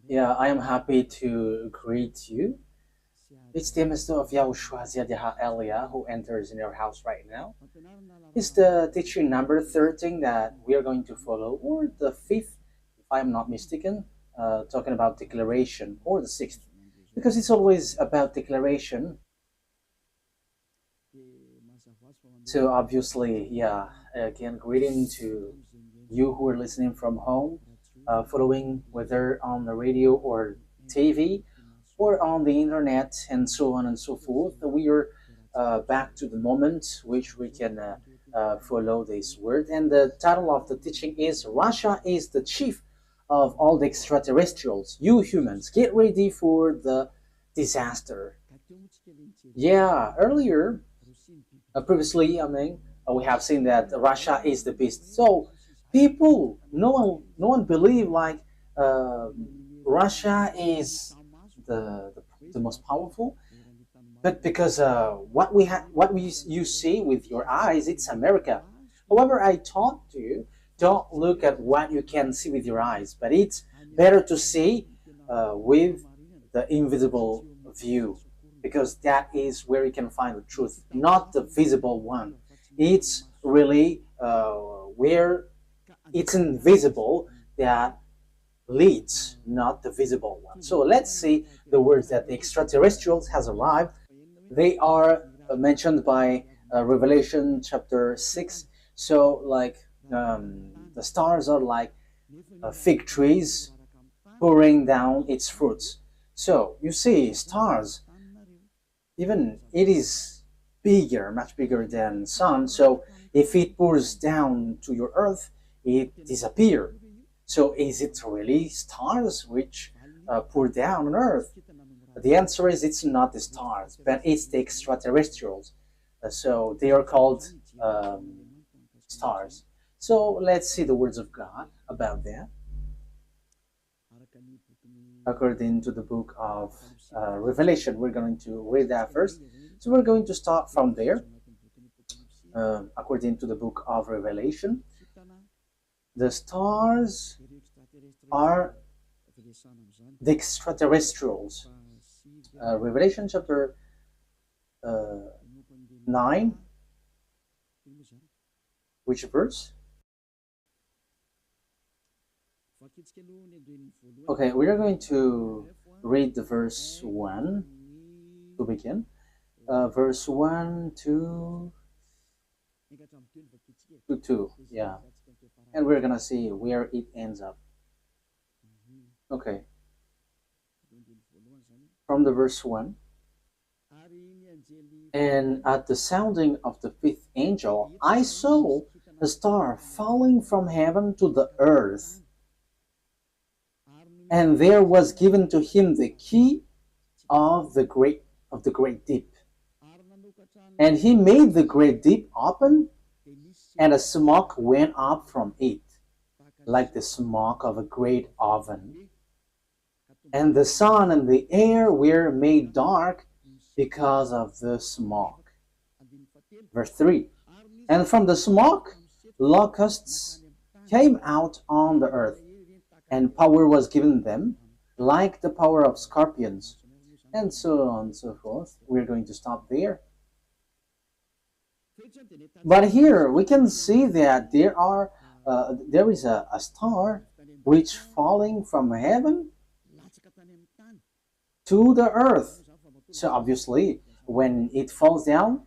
Yeah, I am happy to greet you. It's the Mr. of YAHOSHUAH Elia who enters in your house right now. It's the teaching number 13 that we are going to follow, or the fifth, if I'm not mistaken, talking about declaration, or the sixth, because it's always about declaration. So obviously, yeah, again, greeting to you who are listening from home, following whether on the radio or TV or on the internet and so on and so forth. We are back to the moment which we can follow this word. And the title of the teaching is Russia is the chief of all the extraterrestrials. You humans, get ready for the disaster. Yeah, earlier previously, we have seen that Russia is the beast. So people, no one believe like uh, Russia is the most powerful, but because you see with your eyes, it's America. However, I taught you don't look at what you can see with your eyes, but it's better to see with the invisible view, because that is where you can find the truth, not the visible one. It's really where it's invisible that leads, not the visible one. So let's see the words that the extraterrestrials has arrived. They are mentioned by Revelation chapter 6. So like the stars are like fig trees pouring down its fruits. So you see stars, even it is bigger, much bigger than sun. So if it pours down to your earth, it disappears. So is it really stars which pour down on earth? The answer is it's not the stars, but it's the extraterrestrials. So they are called stars. So let's see the words of God about that. According to the book of Revelation, we're going to read that first. So we're going to start from there. According to the book of Revelation, the stars are the extraterrestrials. Revelation chapter 9, which verse? Okay, we are going to read the verse 1 to begin. Verse 1 to 2, yeah. And we're gonna see where it ends up. Okay, from the verse 1. And at the sounding of the fifth angel, I saw a star falling from heaven to the earth. And there was given to him the key of the great deep. And he made the great deep open, and a smoke went up from it, like the smoke of a great oven. And the sun and the air were made dark because of the smoke. Verse 3. And from the smoke, locusts came out on the earth, and power was given them, like the power of scorpions, and so on and so forth. We're going to stop there. But here we can see that there is a star which falling from heaven to the earth. So obviously, when it falls down,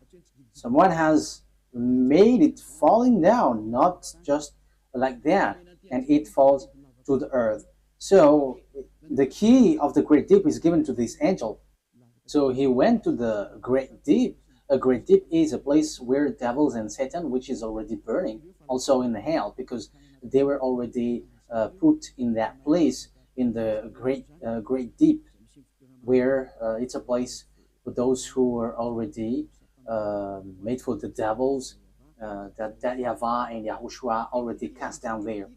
someone has made it falling down, not just like that, and it falls to the earth. So the key of the great deep is given to this angel. So he went to the great deep. A great deep is a place where devils and Satan, which is already burning, also in the hell, because they were already put in that place in the great deep, where it's a place for those who are already made for the devils, that YAHVAH and YAHOSHUAH already cast down there.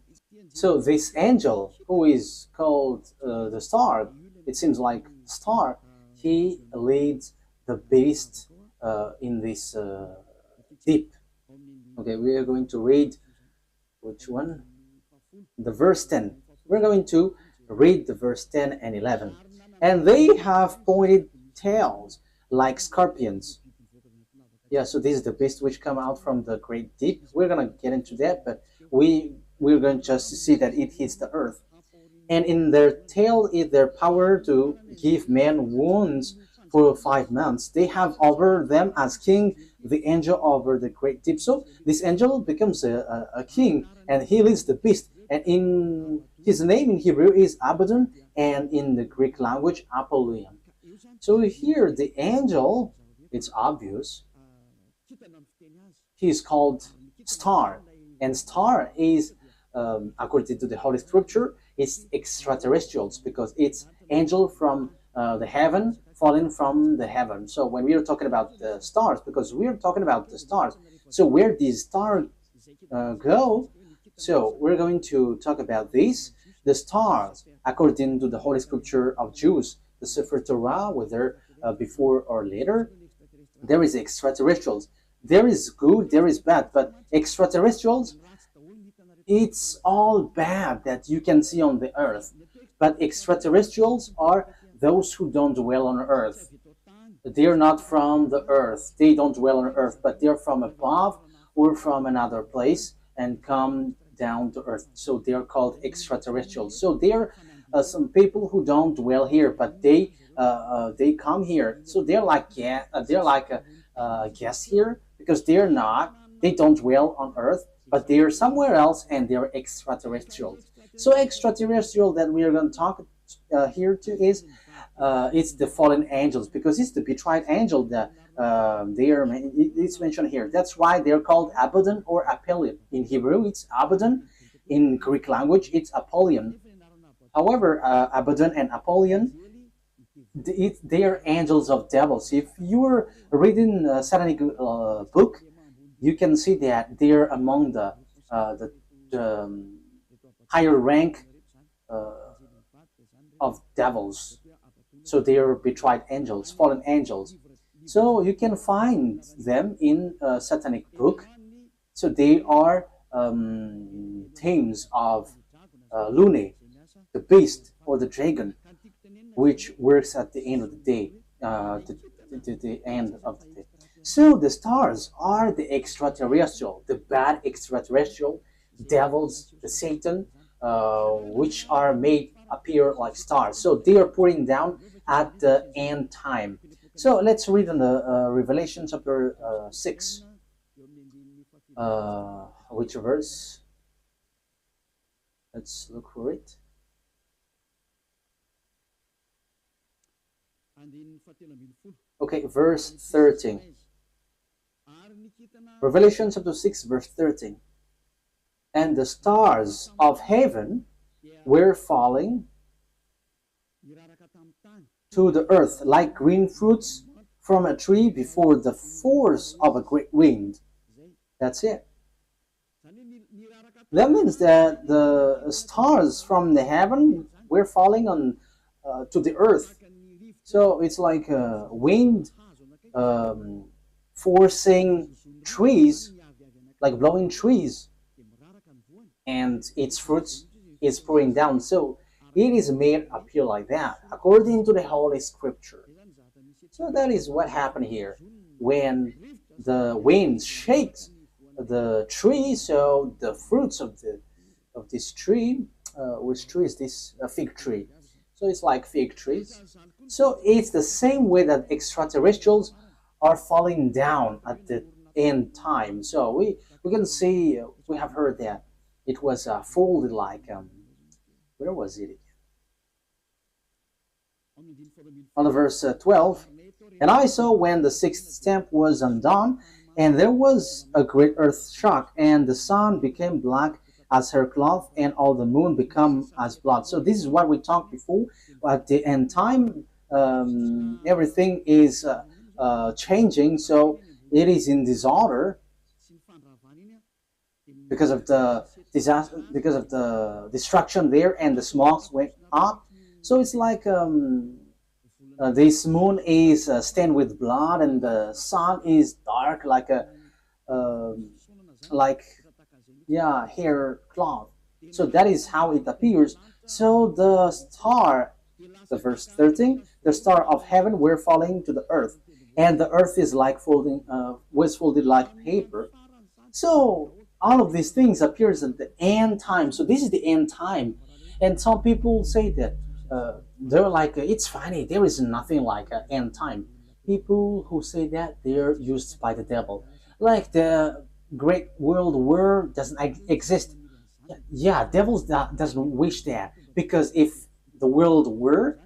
So this angel, who is called the star, it seems like star, he leads the beast in this deep. Okay, we are going to read which one? The verse 10. We're going to Read the verse 10 and 11. And they have pointed tails like scorpions. Yeah, so this is the beast which come out from the great deep. We're gonna get into that, but we're going just to see that it hits the earth. And in their tail is their power to give men wounds for 5 months. They have over them as king the angel over the great deep. So this angel becomes a king, and he leads the beast. And in his name in Hebrew is Abaddon, and in the Greek language Apollyon. So here the angel, it's obvious, he is called star, and star is according to the Holy Scripture, it's extraterrestrials because it's angel from the heaven falling from the heaven. So when we are talking about the stars, because we are talking about the stars, so where these stars go, so we're going to talk about this. The stars, according to the Holy Scripture of Jews, the Sefer Torah, whether before or later, there is extraterrestrials. There is good, there is bad, but extraterrestrials, it's all bad that you can see on the earth. But extraterrestrials are those who don't dwell on earth. They're not from the earth. They don't dwell on earth, but they're from above or from another place and come down to earth. So they're called extraterrestrials. So they're some people who don't dwell here, but they come here. So they're like guests here because they don't dwell on earth, but they're somewhere else and they're extraterrestrials. So extraterrestrial that we are going to talk here to is it's the fallen angels because it's the betrayed angel that it's mentioned here. That's why they're called Abaddon or Apollyon. In Hebrew, it's Abaddon. In Greek language, it's Apollyon. However, Abaddon and Apollyon, they are angels of devils. If you're reading a satanic book, you can see that they are among the higher rank of devils. So they are betrayed angels, fallen angels. So you can find them in a satanic book. So they are themes of Lune, the beast or the dragon, which works at the end of the day, the end of the day. So the stars are the extraterrestrial, the bad extraterrestrial, devils, the Satan, which are made appear like stars. So they are pouring down at the end time. So let's read in the Revelation chapter 6. Which verse? Let's look for it. Okay, verse 13. Revelation chapter 6, verse 13. And the stars of heaven were falling to the earth like green fruits from a tree before the force of a great wind. That's it. That means that the stars from the heaven were falling on to the earth. So it's like a wind forcing trees, like blowing trees, and its fruits is pouring down. So it is made appear like that, according to the Holy Scripture. So that is what happened here. When the wind shakes the tree, so the fruits of this tree, which tree is this? A fig tree. So it's like fig trees. So it's the same way that extraterrestrials are falling down at the end time. So we can see, we have heard that it was folded like, where was it again? On the verse 12, and I saw when the sixth stamp was undone, and there was a great earth shock, and the sun became black as her cloth, and all the moon become as blood. So this is what we talked before. At the end time, everything is changing. So it is in disorder because of the disaster, because of the destruction there, and the smokes went up. So it's like this moon is stained with blood, and the sun is dark like a hair cloth. So that is how it appears. So the star, the verse 13, the star of heaven were falling to the earth, and the earth is like folding, was folded like paper. So all of these things appears at the end time. So this is the end time, and some people say that they're like it's funny. There is nothing like an end time. People who say that they're used by the devil, like the Great World War doesn't exist. Yeah, devils doesn't wish that because if the world war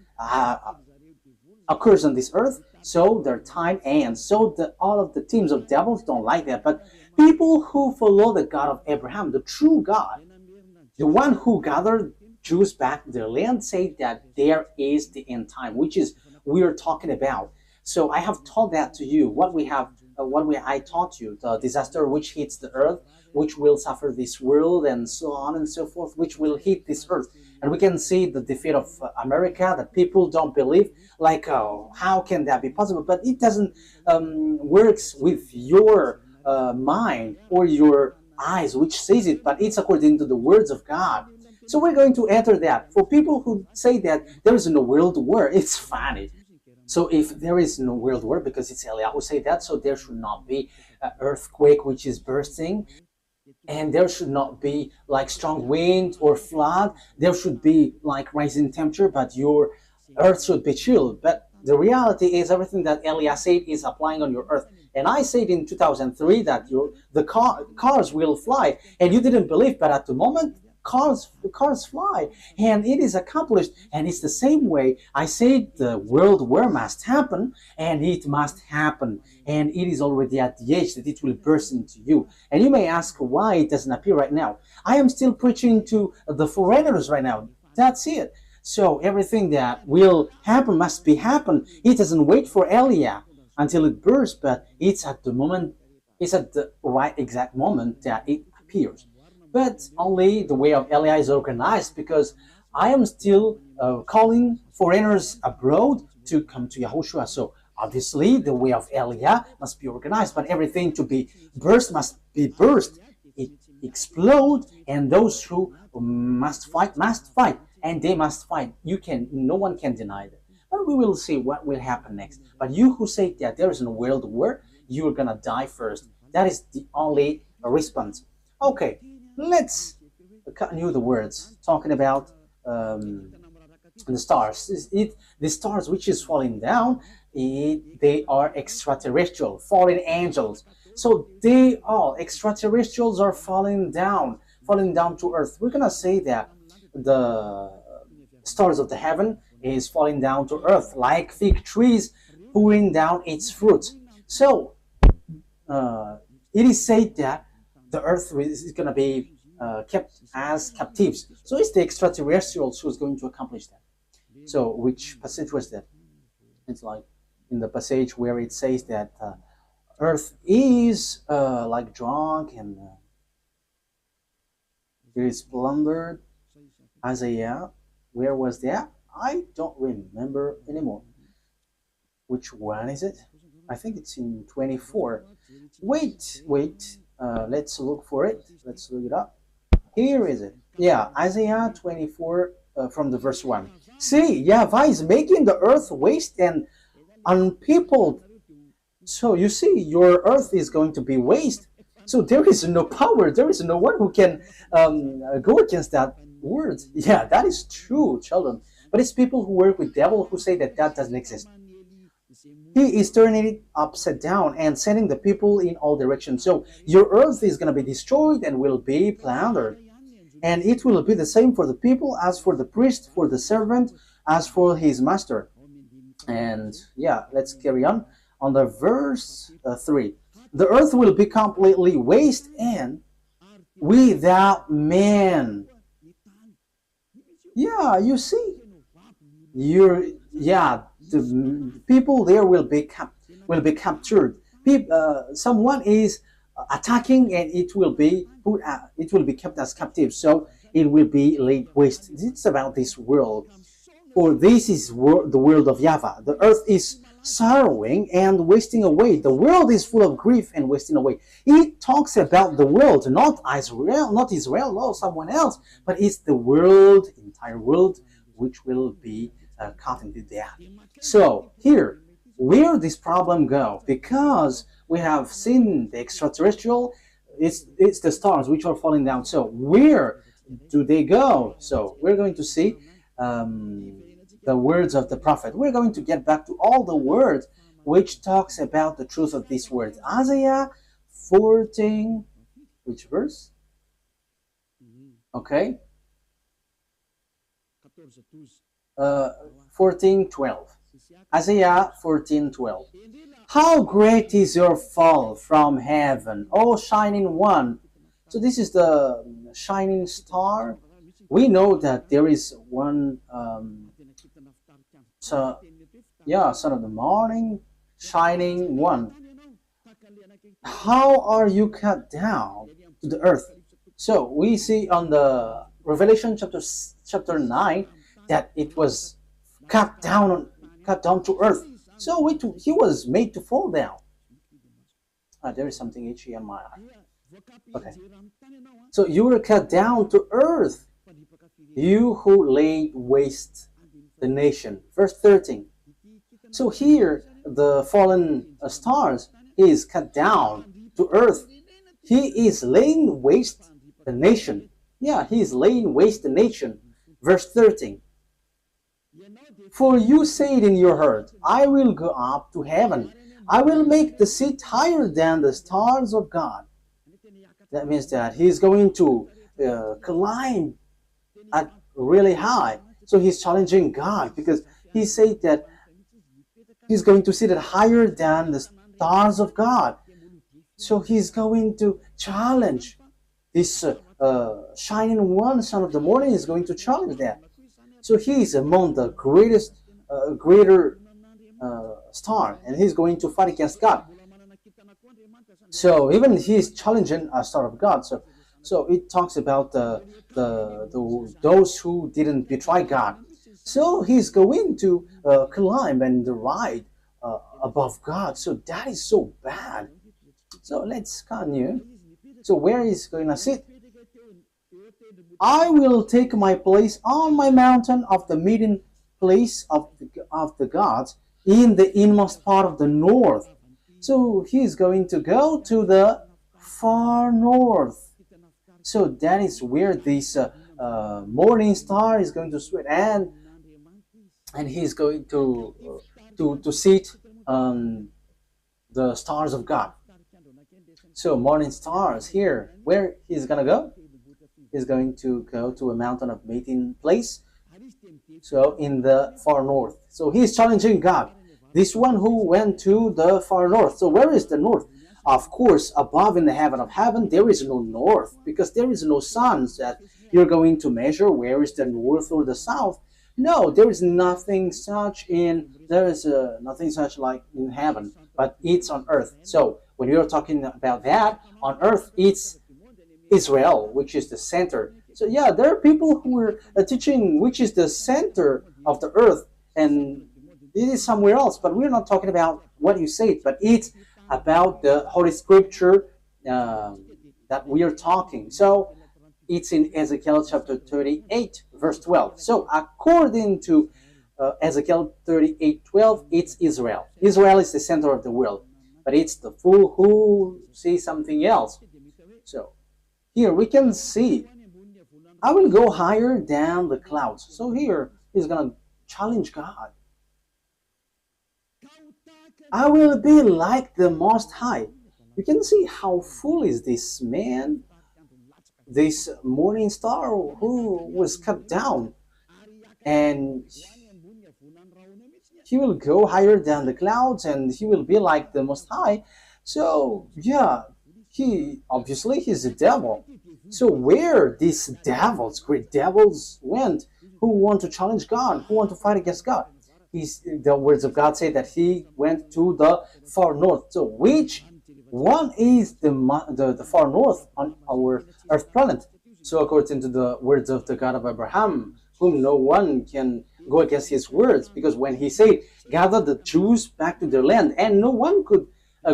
occurs on this earth, so their time ends. So all of the teams of devils don't like that. But people who follow the God of Abraham, the true God, the one who gathered Jews back to their land, say that there is the end time, which is we are talking about. So I have taught that to you. I taught you the disaster which hits the earth, which will suffer this world, and so on and so forth, which will hit this earth. And we can see the defeat of America that people don't believe. Like, oh, how can that be possible? But it doesn't works with your mind or your eyes, which says it, but it's according to the words of God. So we're going to enter that. For people who say that there is no world war, it's funny. So if there is no world war, because it's Eliyahu who say that, so there should not be an earthquake which is bursting, and there should not be like strong wind or flood. There should be like rising temperature, but your earth should be chilled. But the reality is everything that Eliyahu said is applying on your earth. And I said in 2003 that cars will fly, and you didn't believe, but at the moment cars fly, and it is accomplished. And it's the same way I said the world war must happen, and it must happen, and it is already at the age that it will burst into you. And you may ask why it doesn't appear right now. I am still preaching to the foreigners right now. That's it. So everything that will happen must be happen. It doesn't wait for Elia until it bursts, but it's at the right exact moment that it appears. But only the way of Elia is organized, because I am still calling foreigners abroad to come to YAHOSHUAH. So obviously the way of Elia must be organized, but everything to be burst must be burst. It explode, and those who must fight, and they must fight. No one can deny that. But we will see what will happen next. But you who say that there is no world war, you are gonna die first. That is the only response. Okay, let's continue the words talking about the stars. The stars which is falling down, they are extraterrestrial, fallen angels. So they all extraterrestrials are falling down to earth. We're gonna say that the stars of the heaven is falling down to earth like fig trees pouring down its fruit. So it is said that the earth is going to be kept as captives. So it's the extraterrestrials who's going to accomplish that. So which passage was that? It's like in the passage where it says that earth is like drunk and it is plundered. Isaiah, where was that? I don't remember anymore. Which one is it? I think it's in 24. Wait. Let's look for it. Let's look it up. Here is it. Yeah, Isaiah 24 from the verse 1. See, YAHVAH is making the earth waste and unpeopled. So you see, your earth is going to be waste. So there is no power. There is no one who can go against that word. Yeah, that is true, children. But it's people who work with devil who say that doesn't exist. He is turning it upside down and sending the people in all directions. So your earth is going to be destroyed and will be plundered. And it will be the same for the people as for the priest, for the servant, as for his master. And yeah, let's carry on the verse 3. The earth will be completely waste and without man. Yeah, you see. The people there will be captured. Someone is attacking, and it will be kept as captive. So it will be laid waste. It's about this world, or this is the world of YAHVAH. The earth is sorrowing and wasting away. The world is full of grief and wasting away. It talks about the world, not Israel, no someone else, but it's the world, entire world, which will be caught into death. So here, where this problem go? Because we have seen the extraterrestrial, it's the stars which are falling down. So where do they go? So we're going to see the words of the prophet. We're going to get back to all the words which talks about the truth of these words. Isaiah 14, which verse? Okay. 14:12. Isaiah 14:12. How great is your fall from heaven, O shining one. So this is the shining star. We know that there is one son of the morning, shining one. How are you cut down to the earth? So we see on the Revelation chapter 9 that it was cut down to earth. So he was made to fall down. There is something itchy on my eye. Okay. So you were cut down to earth, you who laid waste the nation. Verse 13. So here, the fallen stars is cut down to earth. He is laying waste the nation. Yeah, he is laying waste the nation. Verse 13. For you said in your heart, I will go up to heaven. I will make the seat higher than the stars of God. That means that he's going to climb at really high. So he's challenging God because he said that he's going to sit at higher than the stars of God. So he's going to challenge this shining one, son of the morning, is going to challenge that. So he is among the greater star, and he's going to fight against God. So even he is challenging a star of God. So it talks about those who didn't betray God. So he's going to climb and ride above God. So that is so bad. So let's continue. So where is he going to sit? I will take my place on my mountain of the meeting place of the gods in the inmost part of the north. So he's going to go to the far north. So that is where this morning star is going to sweat, and he's going to sit on the stars of God. So morning stars here, where he's gonna go? He's going to go to a mountain of meeting place. So in the far north. So he's challenging God. This one who went to the far north. So where is the north? Of course, above in the heaven of heaven, there is no north, because there is no sun that you're going to measure where is the north or the south. No, there is nothing such nothing such like in heaven, but it's on earth. So when you're talking about that, on earth, it's Israel, which is the center. So yeah, there are people who are teaching which is the center of the earth, and it is somewhere else. But we're not talking about what you said, but it's about the Holy Scripture that we are talking. So it's in Ezekiel chapter 38, verse 12. So according to Ezekiel 38:12, it's Israel. Israel is the center of the world, but it's the fool who sees something else. So here we can see, I will go higher than the clouds. So here he's going to challenge God. I will be like the Most High. You can see how full is this man, this morning star who was cut down. And he will go higher than the clouds, and he will be like the Most High. So yeah, he's a devil. So where these devils, great devils, went, who want to challenge God, who want to fight against God? The words of God say that he went to the far north. So which one is the far north on our earth planet? So according to the words of the God of Abraham, whom no one can go against his words, because when he said, gather the Jews back to their land, and no one could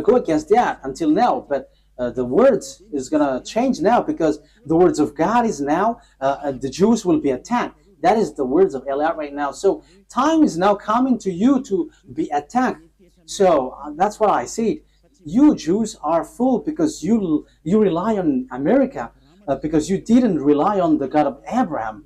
go against that until now. But the words is going to change now, because the words of God is now, the Jews will be attacked. That is the words of Eliot right now. So time is now coming to you to be attacked. So that's what I said. You Jews are full because you rely on America, because you didn't rely on the God of Abraham.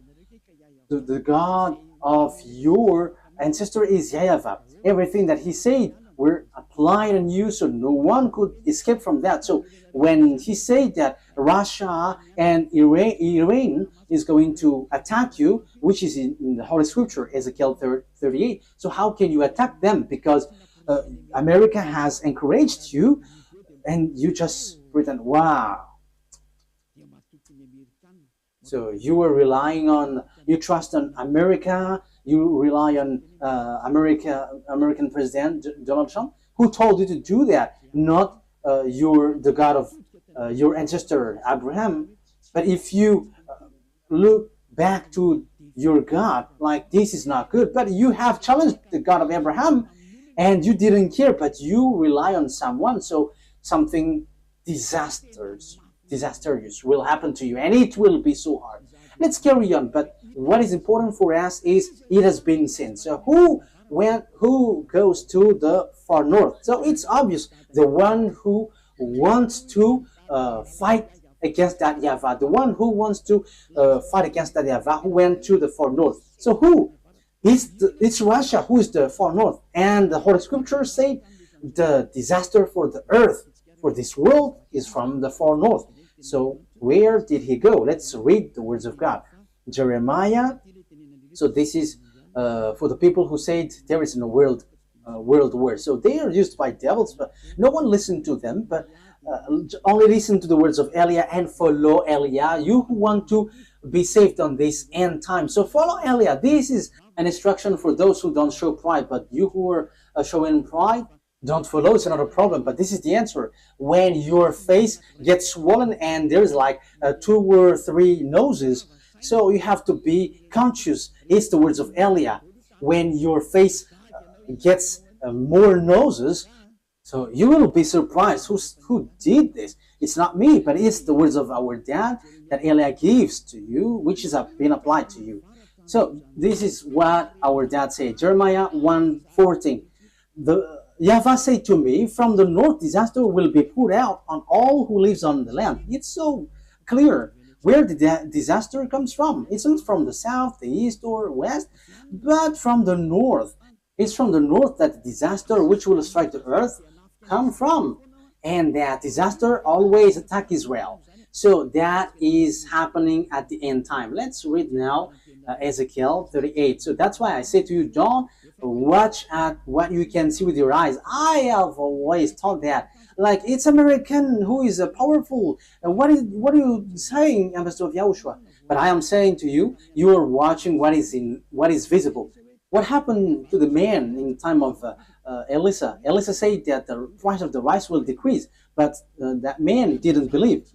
The God of your ancestor is YAHVAH. Everything that he said were applied on you, so no one could escape from that. So when he said that Russia and Iran is going to attack you, which is in the Holy Scripture, Ezekiel 38, so how can you attack them? Because America has encouraged you, and you just pretend, wow. So you were relying on, you trust on America, you rely on American President Donald Trump, who told you to do that, not the God of your ancestor Abraham. But if you look back to your God, like, this is not good, but you have challenged the God of Abraham, and you didn't care, but you rely on someone, so something disastrous will happen to you, and it will be so hard. Let's carry on. But what is important for us is, it has been seen. So who goes to the far north? So it's obvious, the one who wants to fight against that YAHVAH, the one who wants to fight against that YAHVAH, who went to the far north. So who? It's Russia who is the far north. And the Holy Scripture say the disaster for the earth, for this world, is from the far north. So where did he go? Let's read the words of God. Jeremiah. So this is for the people who said there is no world war. So they are used by devils, but no one listened to them, but only listen to the words of Eliah and follow Eliah. You who want to be saved on this end time, so follow Eliah. This is an instruction for those who don't show pride, but you who are showing pride, don't follow. It's not a problem, but this is the answer. When your face gets swollen and there's like 2 or 3 noses, so you have to be conscious. It's the words of Eliah. When your face gets more noses, so you will be surprised. Who did this? It's not me, but it's the words of our dad that Eliah gives to you, which is been applied to you. So this is what our dad said. Jeremiah 1:14. The YAHVAH said to me, from the north disaster will be poured out on all who lives on the land. It's so clear where the disaster comes from. It's not from the south, the east, or west, but from the north. It's from the north that the disaster which will strike the earth come from. And that disaster always attack Israel. So that is happening at the end time. Let's read now Ezekiel 38. So that's why I say to you, don't watch at what you can see with your eyes. I have always thought that, like, it's American who is powerful. What are you saying, Ambassador of YAHOSHUAH? But I am saying to you, you are watching what is visible. What happened to the man in the time of Elisha? Elisha said that the price of the rice will decrease, but that man didn't believe.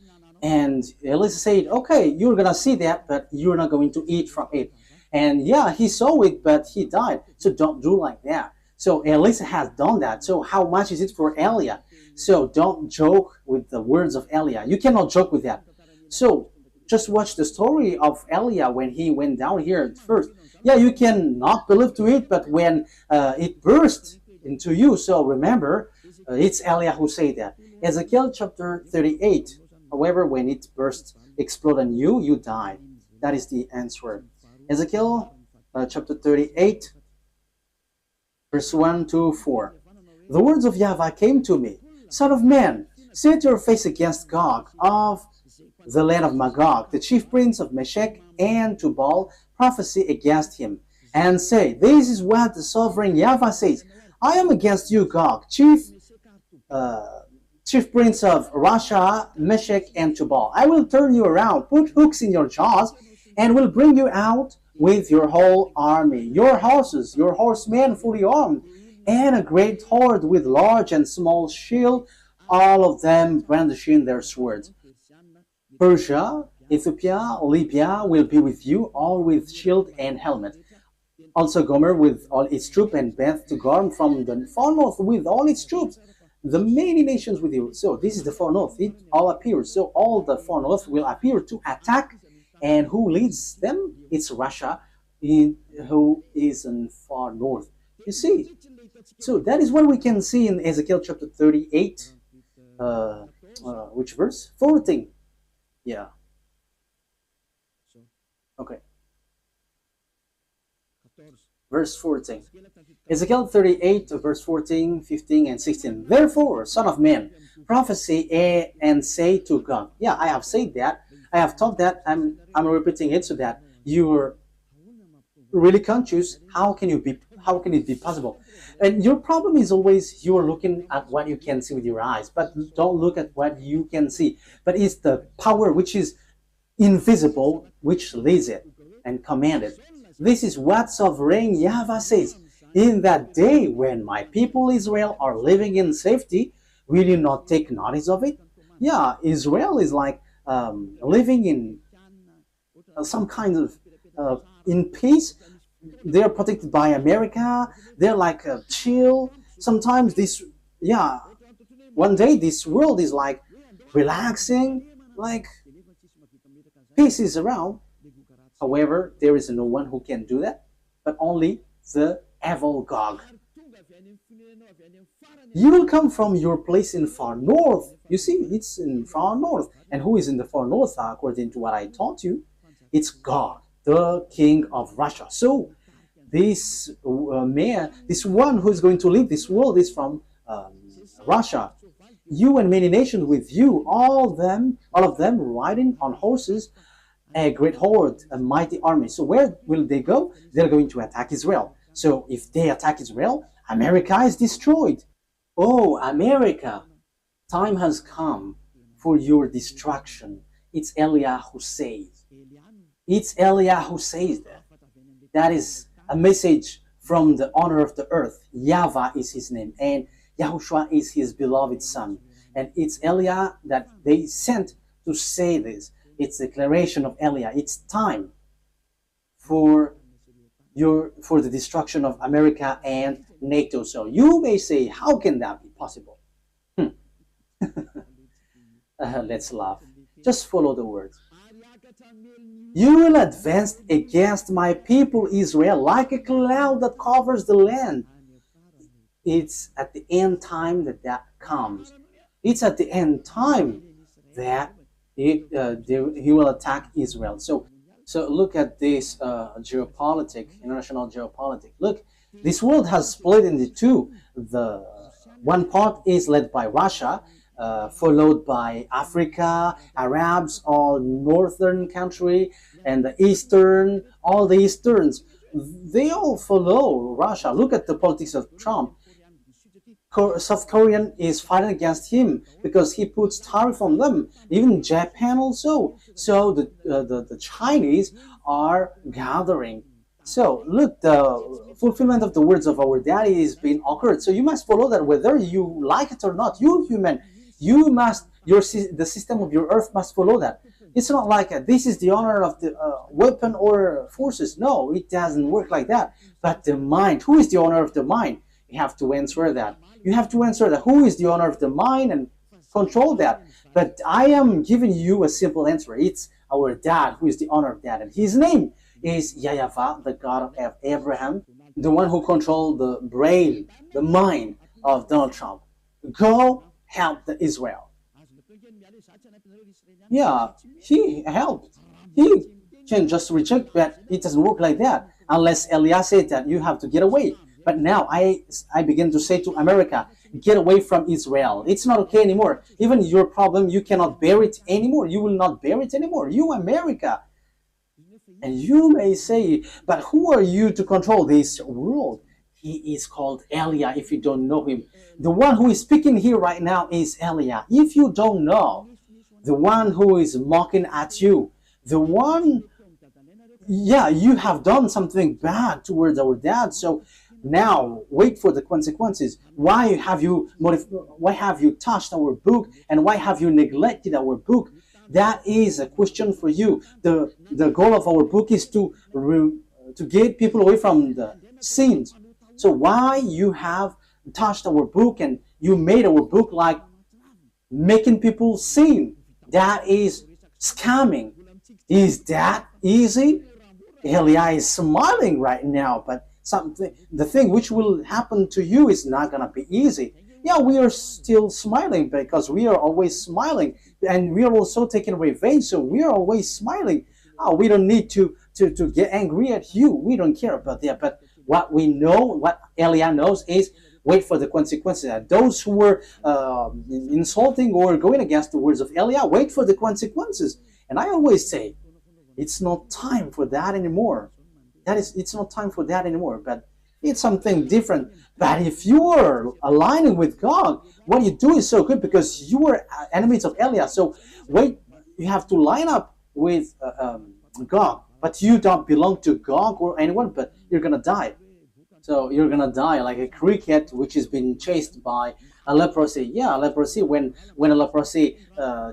And Elisha said, okay, you're going to see that, but you're not going to eat from it. And yeah, he saw it, but he died. So don't do like that. So Elisha has done that. So how much is it for Eliah? So don't joke with the words of Eliah. You cannot joke with that. So just watch the story of Eliah when he went down here at first. Yeah, you can not believe to it, but when it burst into you, so remember, it's Eliah who said that. Ezekiel chapter 38. However, when it burst, explode on you, you die. That is the answer. Ezekiel chapter 38, verse 1 to 4. The words of YAHVAH came to me. Son of man, set your face against Gog of the land of Magog, the chief prince of Meshech and Tubal, prophesy against him, and say, this is what the sovereign YAHVAH says. I am against you, Gog, chief prince of Russia, Meshech, and Tubal. I will turn you around, put hooks in your jaws, and will bring you out with your whole army, your horses, your horsemen fully armed, and a great horde with large and small shield, all of them brandishing their swords. Persia, Ethiopia, Libya will be with you, all with shield and helmet. Also Gomer with all its troops, and Beth to Garm from the far north with all its troops. The many nations with you. So this is the far north. It all appears. So all the far north will appear to attack. And who leads them? It's Russia, who is in far north. You see. So that is what we can see in Ezekiel chapter 38. Which verse? 14. Yeah. Okay. Verse 14. Ezekiel 38, verse 14, 15, and 16. Therefore, son of man, prophesy and say to God. Yeah, I have said that. I have taught that. I'm repeating it so that you're really conscious. How can it be possible? And your problem is always you're looking at what you can see with your eyes, but don't look at what you can see. But it's the power which is invisible which leads it and command it. This is what sovereign YAHVAH says. In that day when my people Israel are living in safety, will you not take notice of it? Yeah, Israel is like living in some kind of in peace. They're protected by America. They're like chill. Sometimes one day this world is like relaxing, like peace is around. However, there is no one who can do that, but only the evil Gog. You will come from your place in far north. You see, it's in far north. And who is in the far north, according to what I taught you? It's God, the king of Russia. So this this one who is going to lead this world is from Russia. You and many nations with you, all of them riding on horses, a great horde, a mighty army. So where will they go? They're going to attack Israel. So if they attack Israel, America is destroyed. Oh, America, time has come for your destruction. It's Eliah who says. It's Eliah who says that. That is a message from the owner of the earth. YAHVAH is his name, and YAHOSHUAH is his beloved son. And it's Eliah that they sent to say this. It's a declaration of Eliah. It's time for the destruction of America and NATO. So you may say, how can that be possible? Let's laugh. Just follow the words. You will advance against my people Israel like a cloud that covers the land. It's at the end time that comes. It's at the end time that he will attack Israel. So look at this international geopolitics. Look, this world has split into two. The one part is led by Russia, followed by Africa, Arabs, all northern country, and the eastern, all the easterns. They all follow Russia. Look at the politics of Trump. South Korean is fighting against him because he puts tariff on them. Even Japan also. So the Chinese are gathering. So look, the fulfillment of the words of our daddy is being occurred. So you must follow that whether you like it or not. You human, the system of your earth must follow that. It's not like this is the honor of the weapon or forces. No, it doesn't work like that. But the mind, who is the honor of the mind? You have to answer that. You have to answer that. Who is the owner of the mind and control that? But I am giving you a simple answer. It's our dad who is the owner of that. And his name is YAHVAH, the God of Abraham, the one who controlled the brain, the mind of Donald Trump. Go help the Israel. Yeah, he helped. He can just reject, but it doesn't work like that. Unless Elias said that you have to get away. But now I begin to say to America, get away from Israel. It's not okay anymore. Even your problem, you cannot bear it anymore. You will not bear it anymore. You, America. And you may say, but who are you to control this world? He is called Eliah, if you don't know him. The one who is speaking here right now is Eliah. If you don't know, the one who is mocking at you, the one, yeah, you have done something bad towards our dad, so now wait for the consequences. Why have you touched our book, and why have you neglected our book? That is a question for you. The goal of our book is to to get people away from the sins. So why you have touched our book and you made our book like making people sin? That is scamming. Is that easy? Elia is smiling right now, but the thing which will happen to you is not gonna be easy. Yeah, we are still smiling because we are always smiling, and we are also taking revenge, so we are always smiling. Oh, we don't need to get angry at you. We don't care about that. But what we know, what Elia knows, is wait for the consequences. Those who were insulting or going against the words of Elia, wait for the consequences. And I always say, it's not time for that anymore. It's not time for that anymore. But it's something different. But if you are aligning with God, what you do is so good because you are enemies of Elia. So wait, you have to line up with God. But you don't belong to God or anyone, but you're going to die. So you're going to die like a cricket which has been chased by a leprosy. Yeah, leprosy, when a leprosy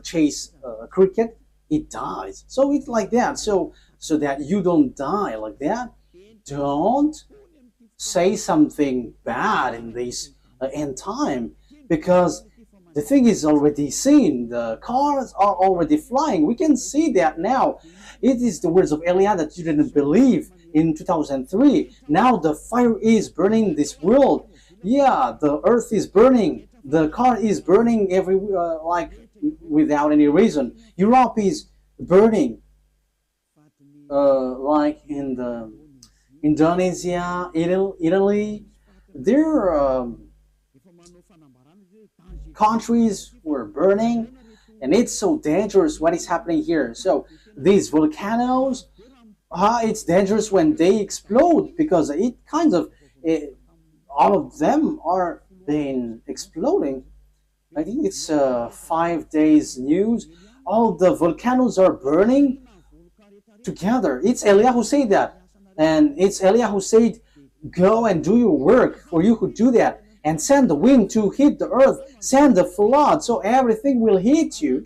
chase a cricket, it dies. So it's like that. So that you don't die like that, don't say something bad in this end time, because the thing is already seen. The cars are already flying. We can see that now. It is the words of Elia that you didn't believe in 2003. Now the fire is burning this world. Yeah, the earth is burning. The car is burning like without any reason. Europe is burning. Like in the Indonesia, Italy, their countries were burning, and it's so dangerous what is happening here. So these volcanoes, it's dangerous when they explode, because it kind of all of them are been exploding. I think it's 5 days news. All the volcanoes are burning together. It's Elia who said that. And it's Elia who said, go and do your work, for you who do that. And send the wind to hit the earth. Send the flood, so everything will hit you.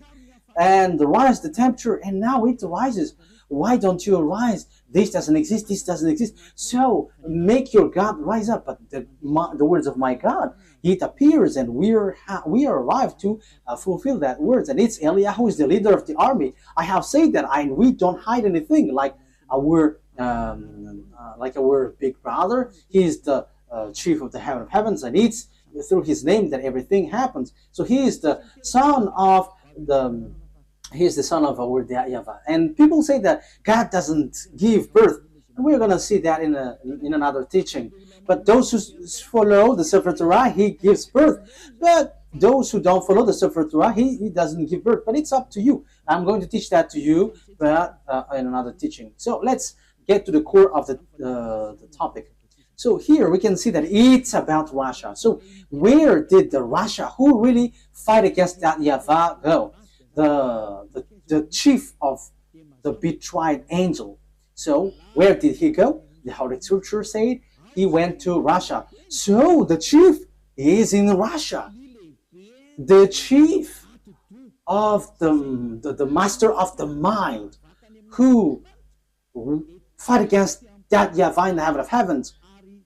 And rise the temperature, and now it rises. Why don't you rise? This doesn't exist, this doesn't exist. So make your God rise up. But the words of my God, it appears, and we are arrived to fulfill that words. And it's Elia who is the leader of the army. I have said that, we don't hide anything. Like our big brother, he is the chief of the heaven of heavens, and it's through his name that everything happens. So he is the son of our YAHVAH. And people say that God doesn't give birth. And we're going to see that in another teaching. But those who follow the Sefer Torah, he gives birth. But those who don't follow the Sefer Torah, he doesn't give birth. But it's up to you. I'm going to teach that to you, but in another teaching. So let's get to the core of the topic. So here we can see that it's about Russia. So where did the Russia who really fight against that YAHVAH go? The chief of the betrayed angel. So where did he go? The Holy Scripture said he went to Russia. So the chief is in Russia. The chief of the master of the mind who fight against that YAHVAH in the heaven of heavens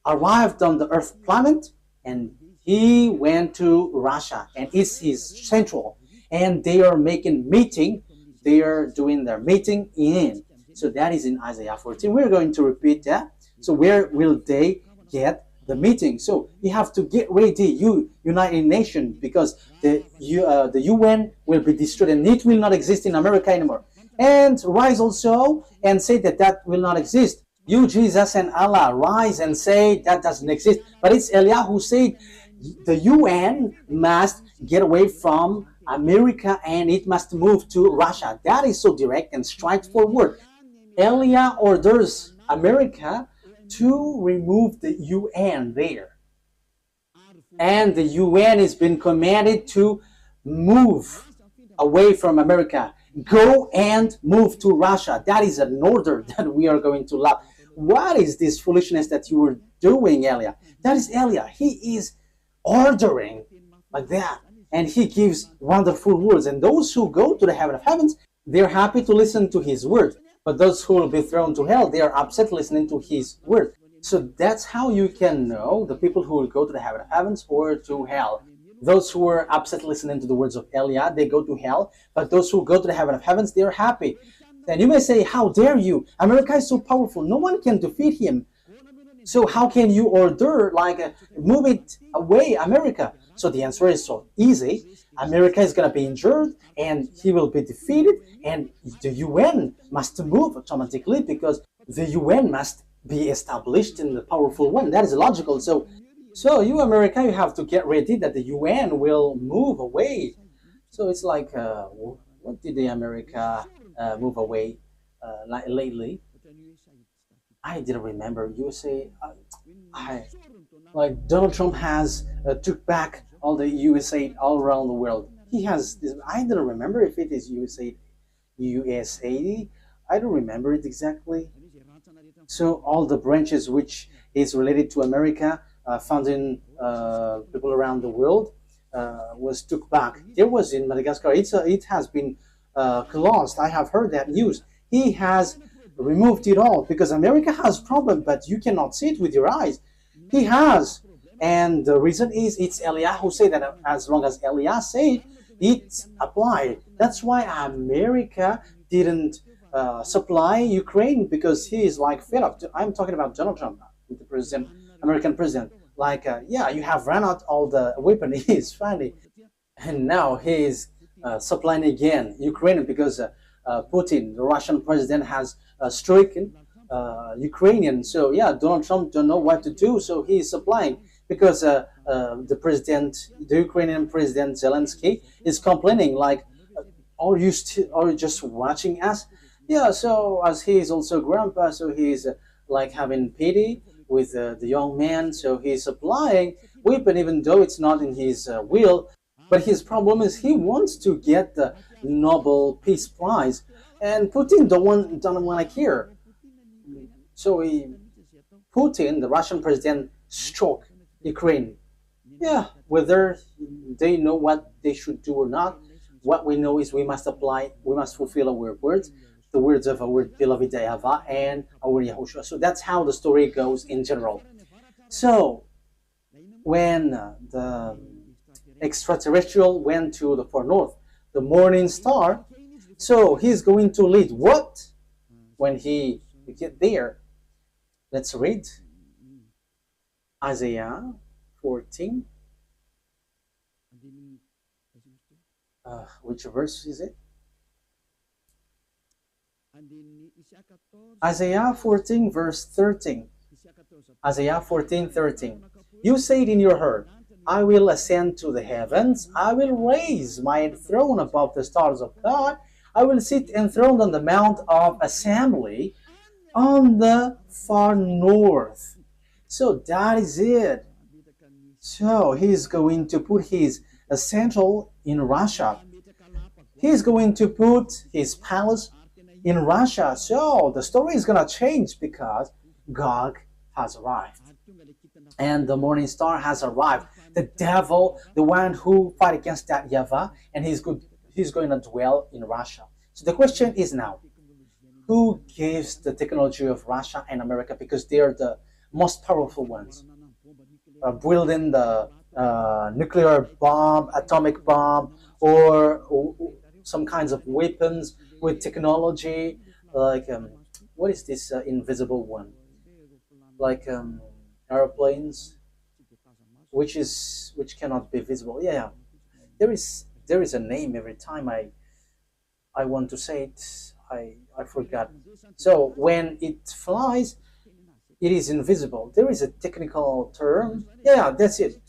arrived on the earth planet, and he went to Russia, and it's his central. And they are making meeting. They are doing their meeting in. So that is in Isaiah 14. We're going to repeat that. So where will they get the meeting? So you have to get ready, you United Nations, because the UN will be destroyed, and it will not exist in America anymore. And rise also and say that will not exist. You, Jesus, and Allah, rise and say that doesn't exist. But it's Elia who said the UN must get away from America and it must move to Russia. That is so direct and straightforward. Elia orders America to remove the UN there. And the UN has been commanded to move away from America. Go and move to Russia. That is an order that we are going to love. What is this foolishness that you were doing, Elia? That is Elia. He is ordering like that. And he gives wonderful words. And those who go to the heaven of heavens, they're happy to listen to his word. But those who will be thrown to hell, they are upset listening to his word. So that's how you can know the people who will go to the heaven of heavens or to hell. Those who are upset listening to the words of Eliah, they go to hell. But those who go to the heaven of heavens, they are happy. And you may say, how dare you? America is so powerful. No one can defeat him. So how can you order, like, move it away, America? So the answer is so easy. America is going to be injured and he will be defeated, and the UN must move automatically because the UN must be established in the powerful one. That is logical. So you, America, you have to get ready that the UN will move away. So it's like, what did the America move away lately? I didn't remember. USA, like Donald Trump has took back all the USA all around the world. He has this, I don't remember if it is USA. I don't remember it exactly. So all the branches which is related to America, founding people around the world, was took back. There was in Madagascar. It has been closed. I have heard that news. He has removed it all because America has problem, but you cannot see it with your eyes. He has, and the reason is it's Eliah who said that. As long as Eliah said, it's applied. That's why America didn't supply Ukraine, because he is like fed up. I'm talking about Donald Trump, the president, American president. Like, yeah, you have run out all the weapon. He's funny, and now he is supplying again Ukraine because Putin, the Russian president, has stricken Ukrainian. So yeah, Donald Trump don't know what to do, so he is supplying because the Ukrainian president Zelensky is complaining like, are you just watching us? Yeah, so as he is also grandpa, so he's like having pity with the young man, so he's supplying weapon even though it's not in his will. But his problem is he wants to get the Nobel Peace Prize, and Putin don't want to care. So Putin, the Russian president, struck Ukraine. Yeah, whether they know what they should do or not, what we know is we must fulfill our words, the words of our beloved YAHVAH and our YAHOSHUAH. So that's how the story goes in general. So when the extraterrestrial went to the far north, the morning star, so he's going to lead what when he get there? Let's read Isaiah 14. Which verse is it? Isaiah 14 verse 13. Isaiah 14:13. You said in your heart, I will ascend to the heavens, I will raise my throne above the stars of God, I will sit enthroned on the mount of assembly on the far north. So that is it. So he's going to put his central in Russia. He's going to put his palace in Russia. So the story is going to change because Gog has arrived. And the morning star has arrived. The devil, the one who fight against that YAHVAH, and he's going to dwell in Russia. So the question is now, who gives the technology of Russia and America, because they are the most powerful ones, building the nuclear bomb, atomic bomb, or some kinds of weapons with technology, like what is this invisible one? Like airplanes, which cannot be visible. Yeah, there is a name every time I want to say it. I forgot. So when it flies, it is invisible. There is a technical term. Yeah, that's it.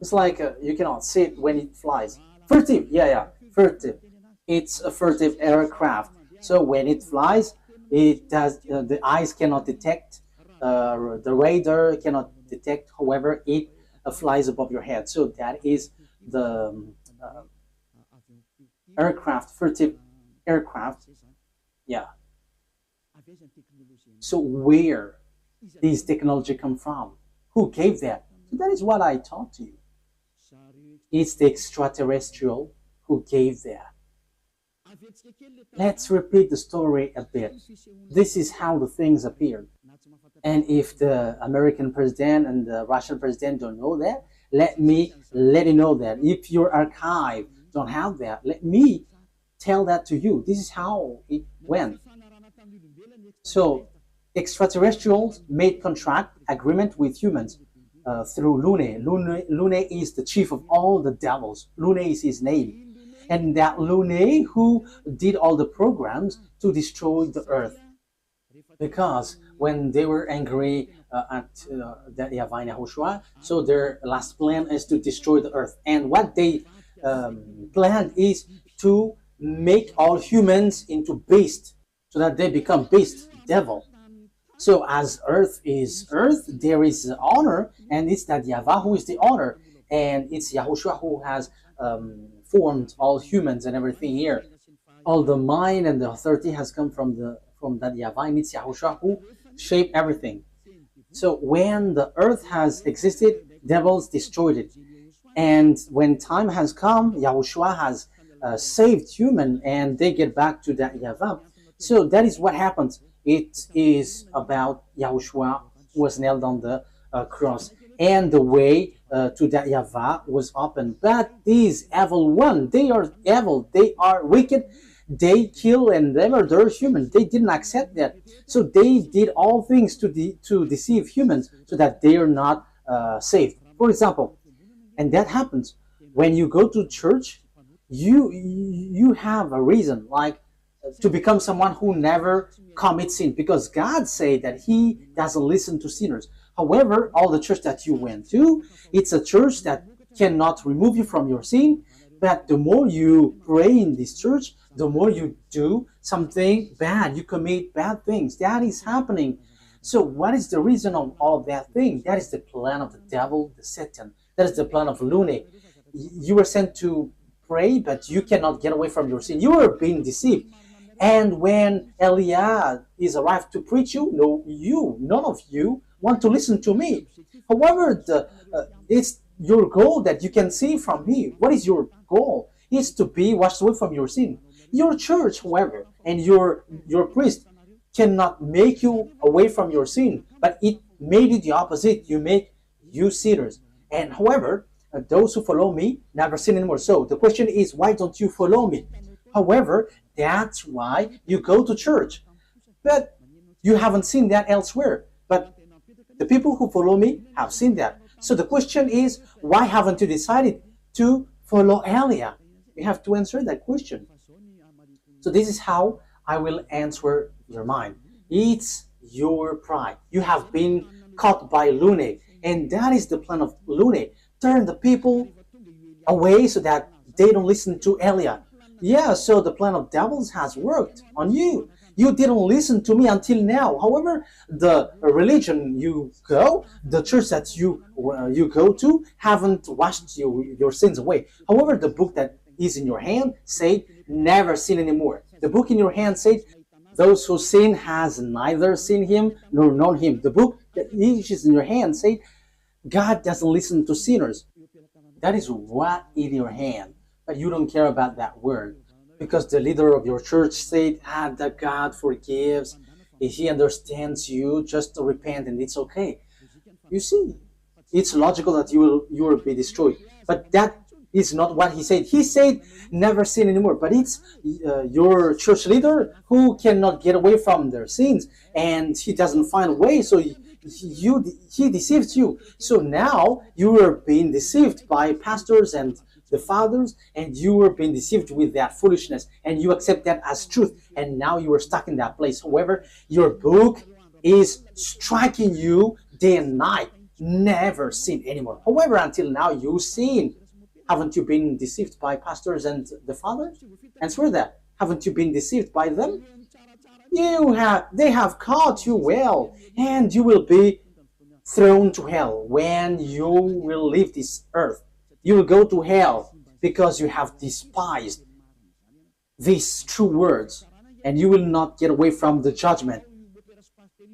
It's like you cannot see it when it flies. Furtive. Yeah, furtive. It's a furtive aircraft. So when it flies, it does. The eyes cannot detect. The radar cannot detect. However, it flies above your head. So that is the aircraft, furtive aircraft. Yeah. So where these technology come from? Who gave that? So that is what I taught you. It's the extraterrestrial who gave that. Let's repeat the story a bit. This is how the things appeared. And if the American president and the Russian president don't know that, let me let you know that. If your archive don't have that, let me tell that to you. This is how it went. So extraterrestrials made contract agreement with humans through Lune. Lune is the chief of all the devils. Lune is his name. And that Lune who did all the programs to destroy the earth. Because when they were angry at that YAHVAH and YAHOSHUAH, so their last plan is to destroy the earth. And what they planned is to make all humans into beasts, so that they become beast, devil. So as earth is earth, there is honor, and it's that YAHVAH who is the honor, and it's YAHOSHUAH who has formed all humans and everything here. All the mind and the authority has come from that YAHVAH, and it's YAHOSHUAH who shaped everything. So when the earth has existed, devils destroyed it. And when time has come, YAHOSHUAH has saved human, and they get back to that YAHVAH. So that is what happens. It is about YAHOSHUAH who was nailed on the cross, and the way to that YAHVAH was open. But these evil one, they are evil, they are wicked, they kill and they murder humans. They didn't accept that. So they did all things to deceive humans so that they are not saved. For example, and that happens when you go to church, you have a reason, like to become someone who never commits sin, because God said that he doesn't listen to sinners. However, all the church that you went to, it's a church that cannot remove you from your sin, but the more you pray in this church, the more you do something bad, you commit bad things. That is happening. So what is the reason of all that thing? That is the plan of the devil, the Satan. That is the plan of Lune. You were sent to pray, but you cannot get away from your sin. You are being deceived. And when Eliah is arrived to preach none of you want to listen to me. However, it's your goal that you can see from me. What is your goal? It's to be washed away from your sin. Your church, however, and your priest cannot make you away from your sin, but it made it the opposite. You make you sinners. And however, those who follow me never sin anymore. So the question is, why don't you follow me? However, that's why you go to church. But you haven't seen that elsewhere. But the people who follow me have seen that. So the question is, why haven't you decided to follow Elia? You have to answer that question. So this is how I will answer your mind. It's your pride. You have been caught by Lune, and that is the plan of Lune. Turn the people away so that they don't listen to Elia. Yeah, so the plan of devils has worked on you. You didn't listen to me until now. However, the religion you go, the church that you go to, haven't washed your sins away. However, the book that is in your hand said, never sin anymore. The book in your hand said, those who sin has neither seen him nor known him. The book that is in your hand said, God doesn't listen to sinners. That is what in your hand. But you don't care about that word. Because the leader of your church said, that God forgives. If he understands you, just repent and it's okay. You see, it's logical that you will be destroyed. But that is not what he said. He said, never sin anymore. But it's your church leader who cannot get away from their sins. And he doesn't find a way, so he deceives you. So now you are being deceived by pastors and the fathers, and you were being deceived with that foolishness, and you accept that as truth, and now you are stuck in that place. However, your book is striking you day and night. Never sin anymore. However, until now you sin. Haven't you been deceived by pastors and the fathers? Answer that. Haven't you been deceived by them? They have caught you well, and you will be thrown to hell when you will leave this earth. You will go to hell because you have despised these true words, and you will not get away from the judgment.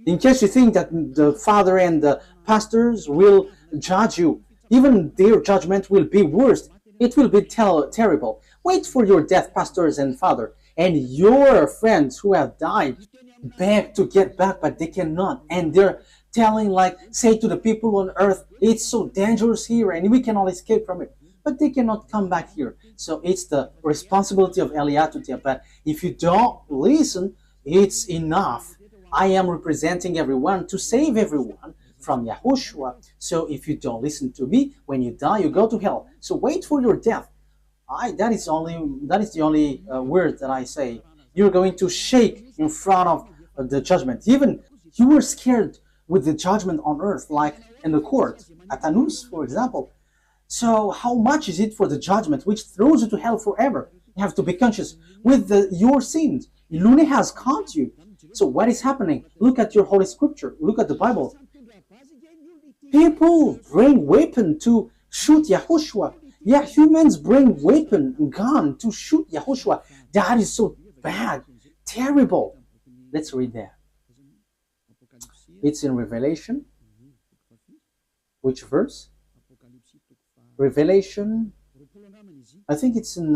In case you think that the father and the pastors will judge you, even their judgment will be worse. It will be terrible. Wait for your death, pastors and father, and your friends who have died beg to get back, but they cannot, and they're telling, like, say to the people on earth, it's so dangerous here and we cannot escape from it, but they cannot come back here. So it's the responsibility of Eliah to tell. But if you don't listen, it's enough. I am representing everyone to save everyone from Yahushua. So if you don't listen to me, when you die, you go to hell. So wait for your death. That is the only word that I say. You're going to shake in front of the judgment. Even you were scared with the judgment on earth, like in the court at Anus, for example. So how much is it for the judgment, which throws you to hell forever? You have to be conscious with your sins. Lune has caught you. So what is happening? Look at your Holy Scripture. Look at the Bible. People bring weapon to shoot Yahushua. Yeah, humans bring weapon, gun to shoot Yahushua. That is so bad, terrible. Let's read that. It's in Revelation. Which verse? Revelation. I think it's in